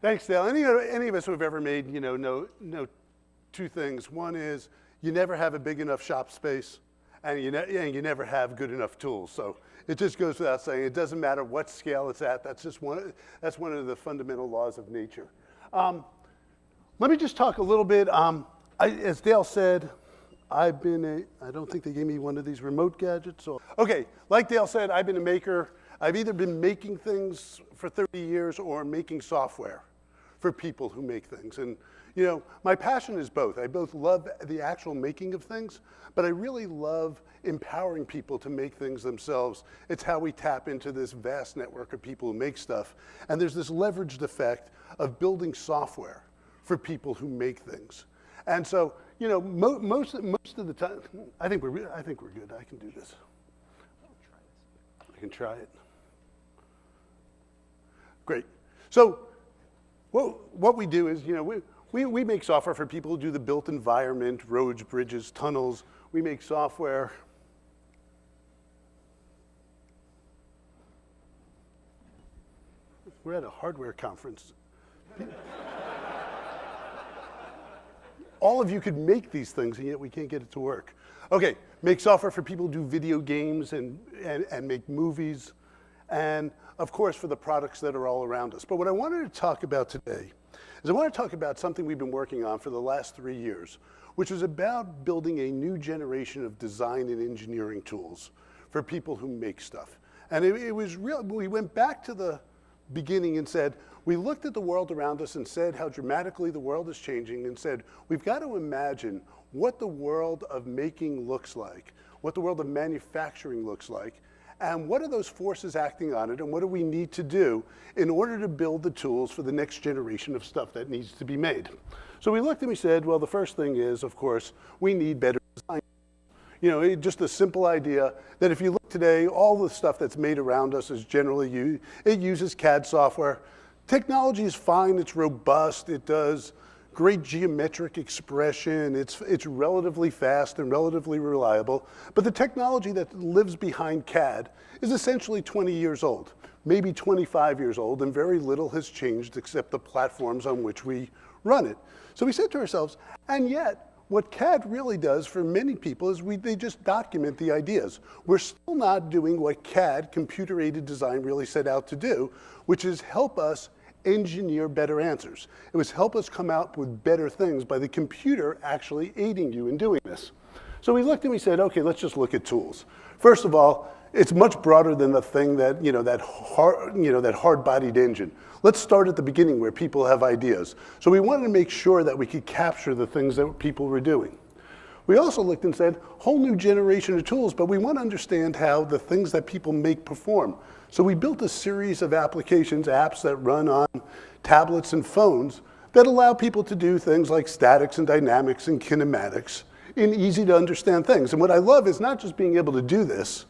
Thanks, Dale. Any of us who have ever made, know two things. One is you never have a big enough shop space, and you never have good enough tools. So it just goes without saying. It doesn't matter what scale it's at. That's one of the fundamental laws of nature. Let me just talk a little bit. As Dale said, I don't think they gave me one of these remote gadgets. Okay, like Dale said, I've been a maker. I've either been making things for 30 years or making software for people who make things. And my passion is both. I both love the actual making of things, but I really love empowering people to make things themselves. It's how we tap into this vast network of people who make stuff. And there's this leveraged effect of building software for people who make things. And so, most of the time, I think we're good. I can do this. I can try it. Great. So what we do is, we make software for people who do the built environment, roads, bridges, tunnels. We make software. We're at a hardware conference. All of you could make these things, and yet we can't get it to work. Okay, make software for people who do video games and make movies, and of course for the products that are all around us. But what I wanted to talk about today is I want to talk about something we've been working on for the last 3 years, which is about building a new generation of design and engineering tools for people who make stuff. And it was real. We went back to the beginning and said, we looked at the world around us and said how dramatically the world is changing and said, we've got to imagine what the world of making looks like, what the world of manufacturing looks like, and what are those forces acting on it, and what do we need to do in order to build the tools for the next generation of stuff that needs to be made. So we looked and we said, well, the first thing is, of course, we need better design. Just a simple idea that if you look today, all the stuff that's made around us is generally it uses CAD software. Technology is fine, it's robust, it does great geometric expression, it's relatively fast and relatively reliable, but the technology that lives behind CAD is essentially 20 years old, maybe 25 years old, and very little has changed except the platforms on which we run it. So we said to ourselves, and yet, what CAD really does for many people is they just document the ideas. We're still not doing what CAD, computer-aided design, really set out to do, which is help us engineer better answers. It was help us come out with better things by the computer actually aiding you in doing this. So we looked and we said, okay, let's just look at tools. First of all, it's much broader than the thing that, that hard-bodied engine. Let's start at the beginning where people have ideas. So we wanted to make sure that we could capture the things that people were doing. We also looked and said, whole new generation of tools, but we want to understand how the things that people make perform. So we built a series of applications, apps that run on tablets and phones that allow people to do things like statics and dynamics and kinematics in easy to understand things. And what I love is not just being able to do this,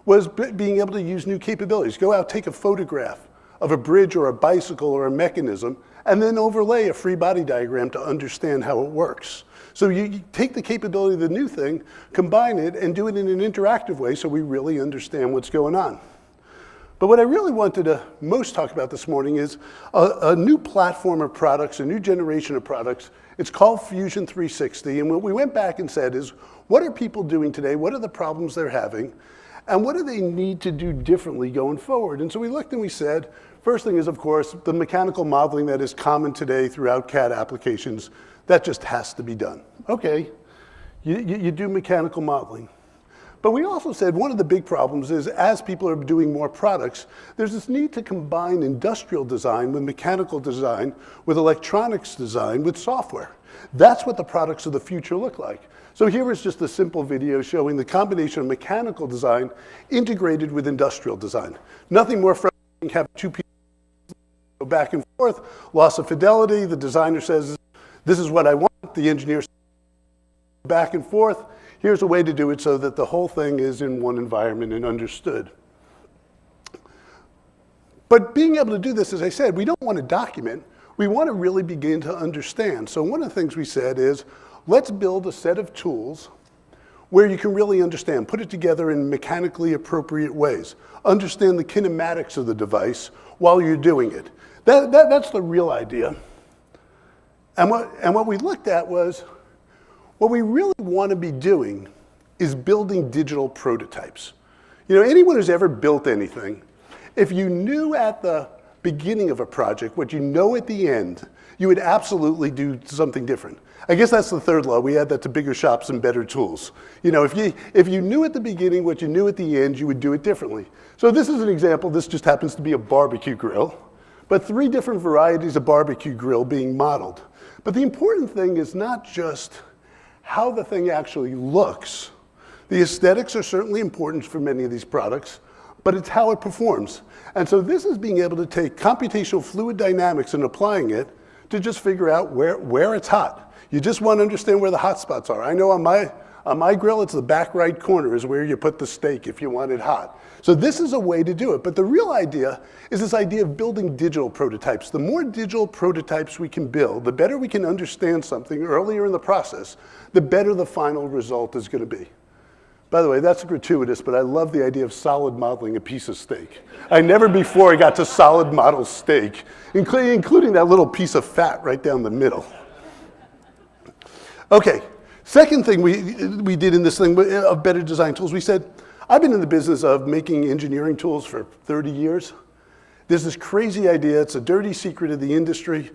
was being able to use new capabilities. Go out, take a photograph of a bridge or a bicycle or a mechanism, and then overlay a free body diagram to understand how it works. So you take the capability of the new thing, combine it, and do it in an interactive way so we really understand what's going on. But what I really wanted to most talk about this morning is a new platform of products, a new generation of products. It's called Fusion 360, and what we went back and said is, what are people doing today? What are the problems they're having? And what do they need to do differently going forward? And so we looked and we said, first thing is, of course, the mechanical modeling that is common today throughout CAD applications, that just has to be done. Okay, you do mechanical modeling. But we also said one of the big problems is as people are doing more products, there's this need to combine industrial design with mechanical design, with electronics design, with software. That's what the products of the future look like. So here is just a simple video showing the combination of mechanical design integrated with industrial design. Nothing more frustrating than having two people go back and forth, loss of fidelity. The designer says, this is what I want. The engineer says, back and forth. Here's a way to do it so that the whole thing is in one environment and understood. But being able to do this, as I said, we don't want to document. We want to really begin to understand. So one of the things we said is, let's build a set of tools where you can really understand, put it together in mechanically appropriate ways, understand the kinematics of the device while you're doing it. That's the real idea. And what we looked at was, what we really want to be doing is building digital prototypes. You know, anyone who's ever built anything, if you knew at the beginning of a project what you know at the end, you would absolutely do something different. I guess that's the third law. We add that to bigger shops and better tools. You know, if you knew at the beginning what you knew at the end, you would do it differently. So this is an example. This just happens to be a barbecue grill, but 3 different varieties of barbecue grill being modeled. But the important thing is not just how the thing actually looks. The aesthetics are certainly important for many of these products, but it's how it performs. And so this is being able to take computational fluid dynamics and applying it to just figure out where it's hot. You just want to understand where the hot spots are. I know on my grill, it's the back right corner is where you put the steak if you want it hot. So this is a way to do it. But the real idea is this idea of building digital prototypes. The more digital prototypes we can build, the better we can understand something earlier in the process, the better the final result is going to be. By the way, that's gratuitous, but I love the idea of solid modeling a piece of steak. I never before got to solid model steak, including that little piece of fat right down the middle. Okay, second thing we did in this thing of better design tools, we said, I've been in the business of making engineering tools for 30 years. There's this crazy idea, it's a dirty secret of the industry.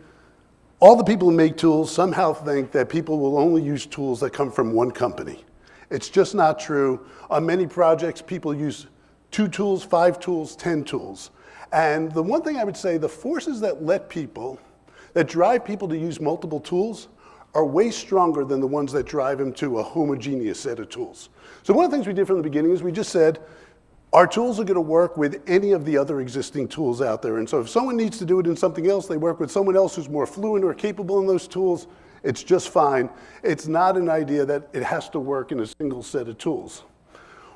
All the people who make tools somehow think that people will only use tools that come from one company. It's just not true. On many projects, people use 2 tools, 5 tools, 10 tools. And the one thing I would say, the forces that drive people to use multiple tools are way stronger than the ones that drive them to a homogeneous set of tools. So one of the things we did from the beginning is we just said, our tools are going to work with any of the other existing tools out there. And so if someone needs to do it in something else, they work with someone else who's more fluent or capable in those tools. It's just fine. It's not an idea that it has to work in a single set of tools.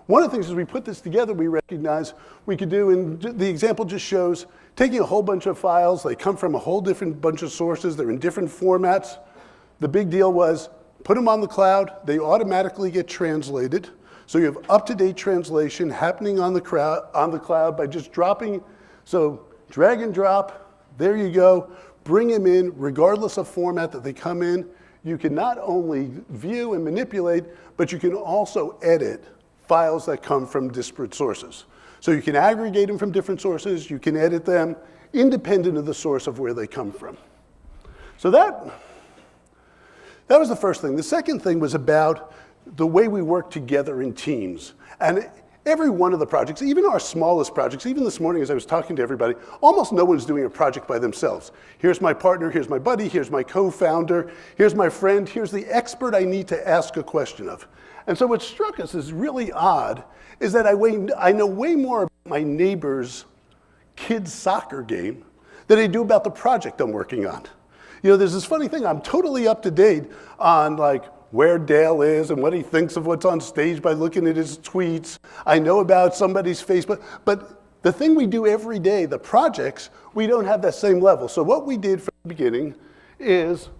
One of the things as we put this together, we recognize we could do, and the example just shows, taking a whole bunch of files, they come from a whole different bunch of sources, they're in different formats. The big deal was, put them on the cloud, they automatically get translated. So you have up-to-date translation happening on the cloud by just dropping. So drag and drop, there you go. Bring them in, regardless of format that they come in. You can not only view and manipulate, but you can also edit files that come from disparate sources. So you can aggregate them from different sources, you can edit them independent of the source of where they come from. So that was the first thing. The second thing was about the way we work together in teams. And every one of the projects, even our smallest projects, even this morning as I was talking to everybody, almost no one's doing a project by themselves. Here's my partner, here's my buddy, here's my co-founder, here's my friend, here's the expert I need to ask a question of. And so what struck us as really odd is that I know way more about my neighbor's kid's soccer game than I do about the project I'm working on. You know, there's this funny thing, I'm totally up to date on like where Dale is and what he thinks of what's on stage by looking at his tweets. I know about somebody's Facebook, but the thing we do every day, the projects, we don't have that same level. So what we did from the beginning is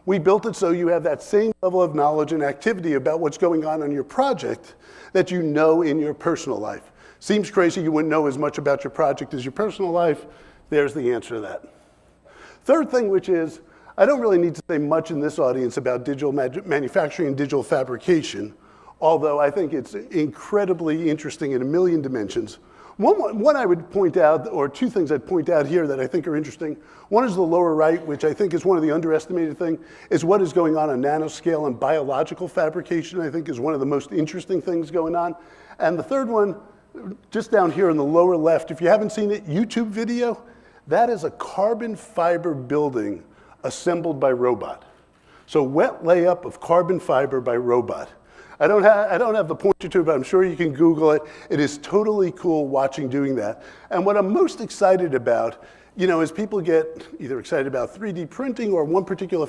we built it so you have that same level of knowledge and activity about what's going on your project that you know in your personal life. Seems crazy you wouldn't know as much about your project as your personal life. There's the answer to that. Third thing, which is, I don't really need to say much in this audience about digital manufacturing and digital fabrication, although I think it's incredibly interesting in a million dimensions. One I would point out, or 2 things I'd point out here that I think are interesting. One is the lower right, which I think is one of the underestimated things, is what is going on nanoscale and biological fabrication, I think is one of the most interesting things going on. And the third one, just down here in the lower left, if you haven't seen it, YouTube video, that is a carbon fiber building assembled by robot. So wet layup of carbon fiber by robot. I don't have the pointer to it, but I'm sure you can Google it. It is totally cool watching doing that. And what I'm most excited about, you know, is people get either excited about 3D printing or one particular.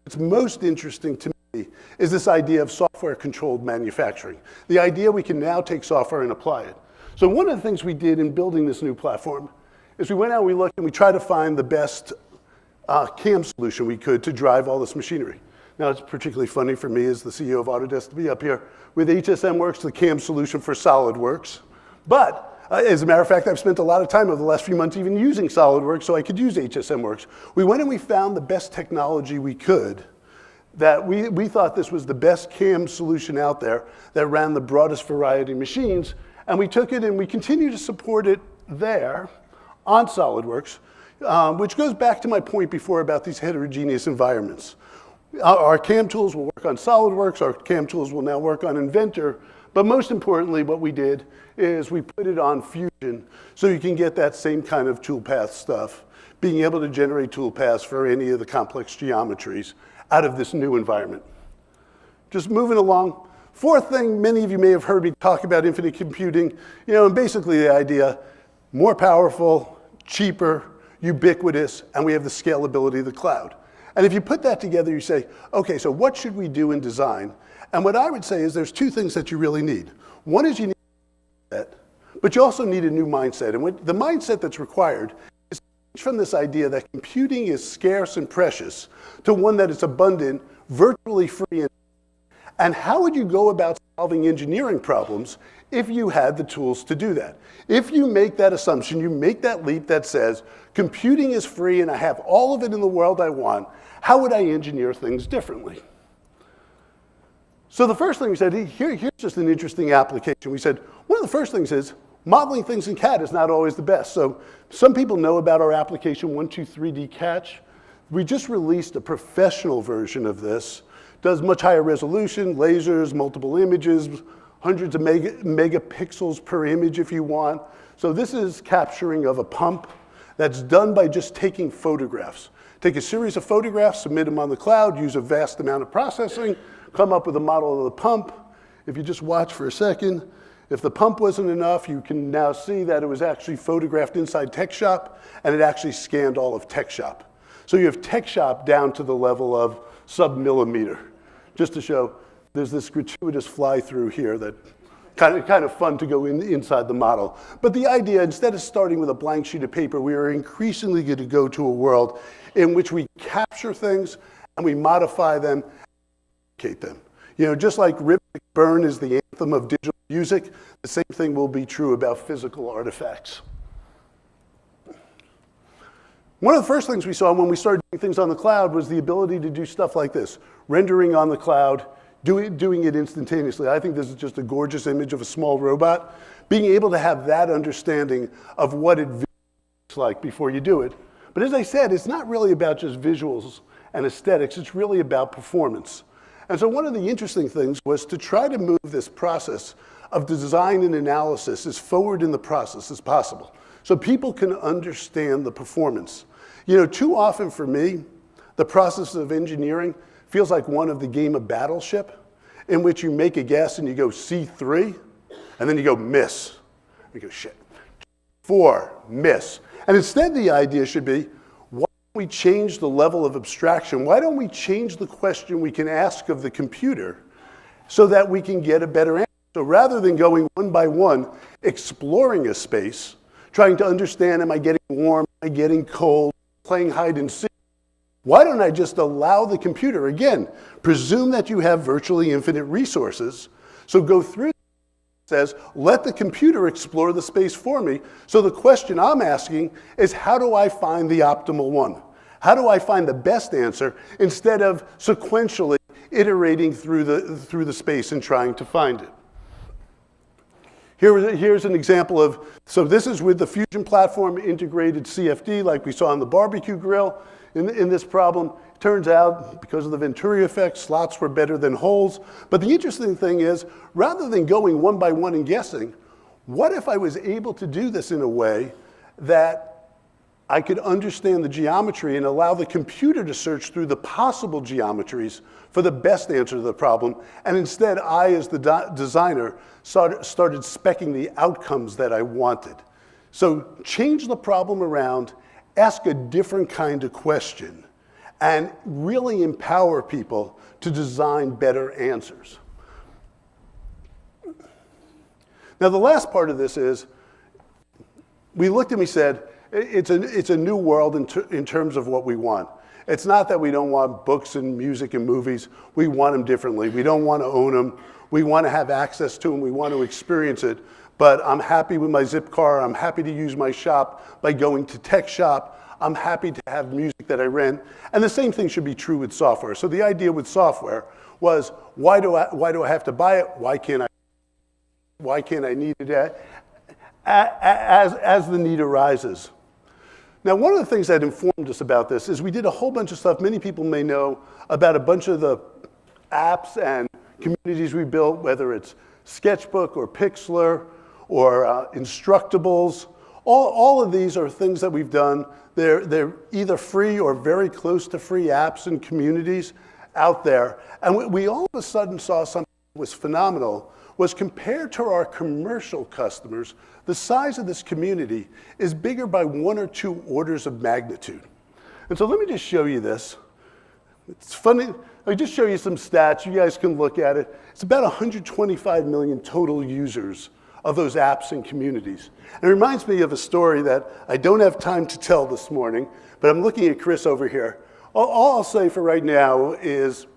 What's most interesting to me is this idea of software-controlled manufacturing. The idea we can now take software and apply it. So one of the things we did in building this new platform is we went out and we looked and we tried to find the best CAM solution we could to drive all this machinery. Now, it's particularly funny for me as the CEO of Autodesk to be up here with HSMWorks, the CAM solution for SolidWorks. But As a matter of fact, I've spent a lot of time over the last few months even using SolidWorks so I could use HSMWorks. We went and we found the best technology we could, that we thought this was the best CAM solution out there that ran the broadest variety of machines, and we took it and we continue to support it there on SolidWorks, which goes back to my point before about these heterogeneous environments. Our CAM tools will work on SolidWorks, our CAM tools will now work on Inventor, but most importantly what we did is we put it on Fusion so you can get that same kind of toolpath stuff, being able to generate toolpaths for any of the complex geometries out of this new environment. Just moving along. Fourth thing, many of you may have heard me talk about infinite computing, and basically the idea, more powerful, cheaper, ubiquitous, and we have the scalability of the cloud. And if you put that together, you say, okay, so what should we do in design? And what I would say is there's two things that you really need. One is you need that, but you also need a new mindset. And the mindset that's required is from this idea that computing is scarce and precious to one that is abundant, virtually free. And how would you go about solving engineering problems if you had the tools to do that? If you make that assumption, you make that leap that says, computing is free and I have all of it in the world I want, how would I engineer things differently? So the first thing we said, here's just an interesting application. We said, one of the first things is, modeling things in CAD is not always the best. So some people know about our application 123D Catch. We just released a professional version of this. Does much higher resolution, lasers, multiple images, hundreds of megapixels per image if you want. So this is capturing of a pump that's done by just taking photographs. Take a series of photographs, submit them on the cloud, use a vast amount of processing, come up with a model of the pump. If you just watch for a second, if the pump wasn't enough, you can now see that it was actually photographed inside TechShop, and it actually scanned all of TechShop. So you have TechShop down to the level of sub-millimeter, just to show there's this gratuitous fly-through here that kind of fun to go inside the model. But the idea, instead of starting with a blank sheet of paper, we are increasingly going to go to a world in which we capture things and we modify them, and them. Just like Rip Burn is the anthem of digital music, the same thing will be true about physical artifacts. One of the first things we saw when we started doing things on the cloud was the ability to do stuff like this, rendering on the cloud, doing it instantaneously. I think this is just a gorgeous image of a small robot. Being able to have that understanding of what it looks like before you do it. But as I said, it's not really about just visuals and aesthetics, it's really about performance. And so one of the interesting things was to try to move this process of design and analysis as forward in the process as possible, so people can understand the performance. Too often for me, the process of engineering feels like one of the game of Battleship, in which you make a guess and you go C3, and then you go miss. You go shit. 4, miss. And instead the idea should be, why don't we change the level of abstraction? Why don't we change the question we can ask of the computer so that we can get a better answer? So rather than going one by one, exploring a space, trying to understand, am I getting warm, am I getting cold, playing hide and seek, why don't I just allow the computer, again, presume that you have virtually infinite resources, so go through, says, let the computer explore the space for me. So the question I'm asking is, how do I find the optimal one? How do I find the best answer instead of sequentially iterating through the space and trying to find it? Here's an example of, so this is with the Fusion platform integrated CFD like we saw on the barbecue grill. In this problem, it turns out, because of the Venturi effect, slots were better than holes. But the interesting thing is, rather than going one by one and guessing, what if I was able to do this in a way that I could understand the geometry and allow the computer to search through the possible geometries for the best answer to the problem, and instead I, as the designer, started speccing the outcomes that I wanted. So change the problem around, ask a different kind of question, and really empower people to design better answers. Now the last part of this is, we looked and we said, it's a new world in terms of what we want. It's not that we don't want books and music and movies. We want them differently. We don't want to own them. We want to have access to them. We want to experience it. but I'm happy with my zip car. I'm happy to use my shop by going to tech shop. I'm happy to have music that I rent. And the same thing should be true with software. So the idea with software was, why do I have to buy it? Why can't I need it as the need arises? Now, one of the things that informed us about this is we did a whole bunch of stuff. Many people may know about a bunch of the apps and communities we built, whether it's Sketchbook or Pixlr or Instructables. All of these are things that we've done. They're either free or very close to free apps and communities out there. And we all of a sudden saw something that was phenomenal, was compared to our commercial customers, the size of this community is bigger by 1 or 2 orders of magnitude. And so let me just show you this. It's funny, I'll just show you some stats. You guys can look at it. It's about 125 million total users of those apps and communities. And it reminds me of a story that I don't have time to tell this morning, but I'm looking at Chris over here. All I'll say for right now is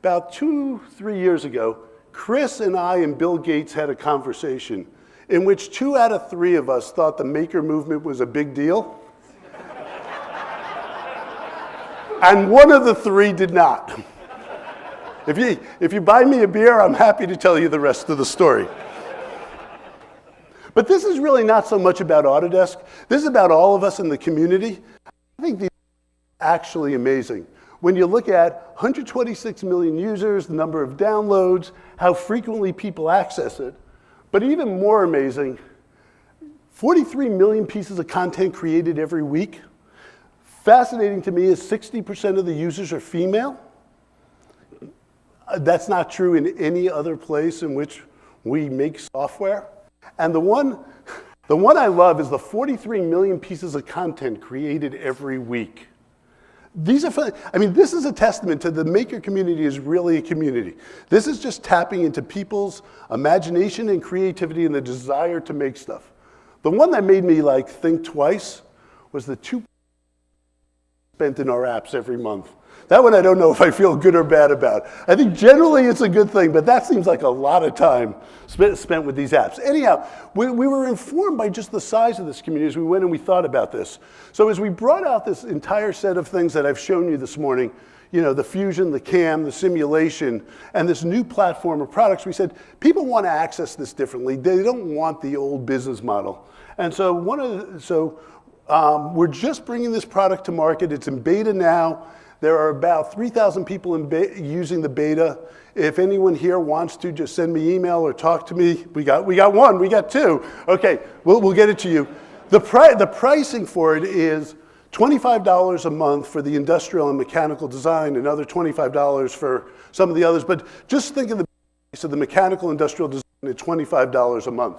about 2-3 years ago, Chris and I and Bill Gates had a conversation in which 2 out of 3 of us thought the maker movement was a big deal. And 1 of the 3 did not. If you buy me a beer, I'm happy to tell you the rest of the story. But this is really not so much about Autodesk. This is about all of us in the community. I think these are actually amazing. When you look at 126 million users, the number of downloads, how frequently people access it, but even more amazing, 43 million pieces of content created every week. Fascinating to me is 60% of the users are female. That's not true in any other place in which we make software. And the one I love is the 43 million pieces of content created every week. These are fun. I mean, this is a testament to the maker community is really a community. This is just tapping into people's imagination and creativity and the desire to make stuff. The one that made me think twice was the 2 spent in our apps every month. That one I don't know if I feel good or bad about. I think generally it's a good thing, but that seems like a lot of time spent with these apps. Anyhow, we were informed by just the size of this community as we went and we thought about this. So as we brought out this entire set of things that I've shown you this morning, the Fusion, the CAM, the simulation, and this new platform of products, we said, people want to access this differently. They don't want the old business model. And so we're just bringing this product to market. It's in beta now. There are about 3,000 people using the beta. If anyone here wants to, just send me email or talk to me. We got 1, we got 2. Okay, we'll get it to you. The pricing for it is $25 a month for the industrial and mechanical design, another $25 for some of the others. But just think of the price of the mechanical industrial design at $25 a month.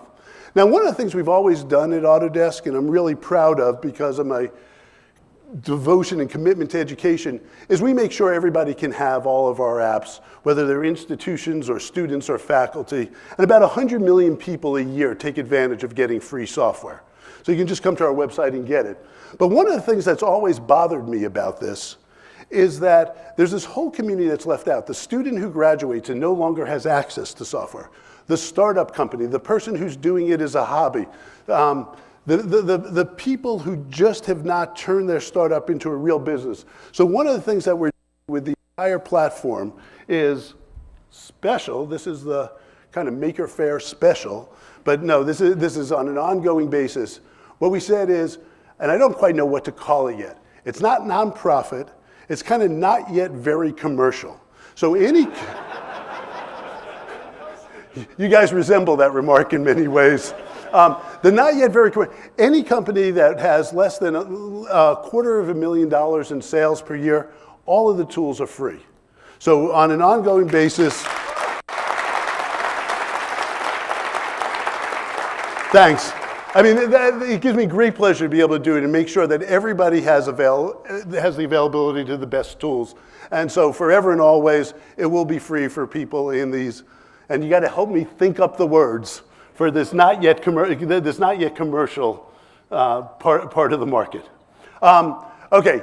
Now, one of the things we've always done at Autodesk, and I'm really proud of because of my devotion and commitment to education, is we make sure everybody can have all of our apps, whether they're institutions or students or faculty. And about 100 million people a year take advantage of getting free software. So you can just come to our website and get it. But one of the things that's always bothered me about this is that there's this whole community that's left out. The student who graduates and no longer has access to software. The startup company, the person who's doing it as a hobby. The people who just have not turned their startup into a real business. So one of the things that we're doing with the entire platform is special. This is the kind of Maker Faire special. But no, this is on an ongoing basis. What we said is, and I don't quite know what to call it yet. It's not nonprofit. It's kind of not yet very commercial. So you guys resemble that remark in many ways. The not yet very commercial. Any company that has less than $250,000 in sales per year, all of the tools are free. So on an ongoing basis. Thanks. I mean, it gives me great pleasure to be able to do it and make sure that everybody has the availability to the best tools. And so forever and always, it will be free for people in these. And you got to help me think up the words for this not yet commercial part of the market. Okay,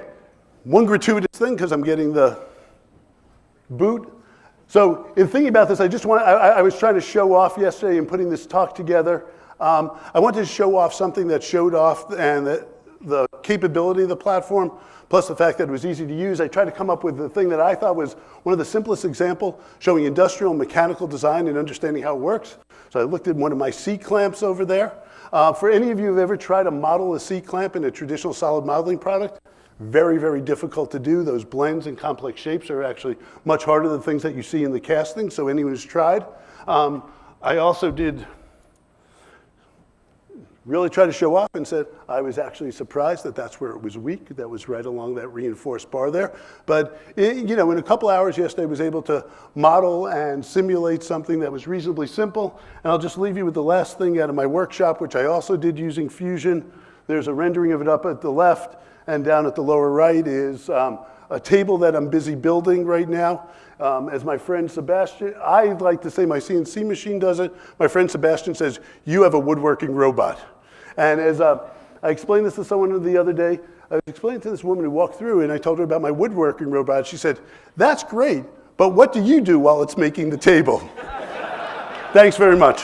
one gratuitous thing because I'm getting the boot. So in thinking about this, I was trying to show off yesterday in putting this talk together. I wanted to show off something that showed off and the capability of the platform, plus the fact that it was easy to use. I tried to come up with the thing that I thought was one of the simplest examples, showing industrial and mechanical design and understanding how it works. So I looked at one of my C-clamps over there. For any of you who've ever tried to model a C-clamp in a traditional solid modeling product, very, very difficult to do. Those blends and complex shapes are actually much harder than things that you see in the casting, so anyone who's tried. I also did really try to show off and said I was actually surprised that that's where it was weak. That was right along that reinforced bar there. But in a couple hours yesterday, I was able to model and simulate something that was reasonably simple. And I'll just leave you with the last thing out of my workshop, which I also did using Fusion. There's a rendering of it up at the left, and down at the lower right is a table that I'm busy building right now. As my friend Sebastian, I like to say my CNC machine does it. My friend Sebastian says, you have a woodworking robot. And as I explained this to someone the other day, I was explaining to this woman who walked through, and I told her about my woodworking robot. She said, that's great, but what do you do while it's making the table? Thanks very much.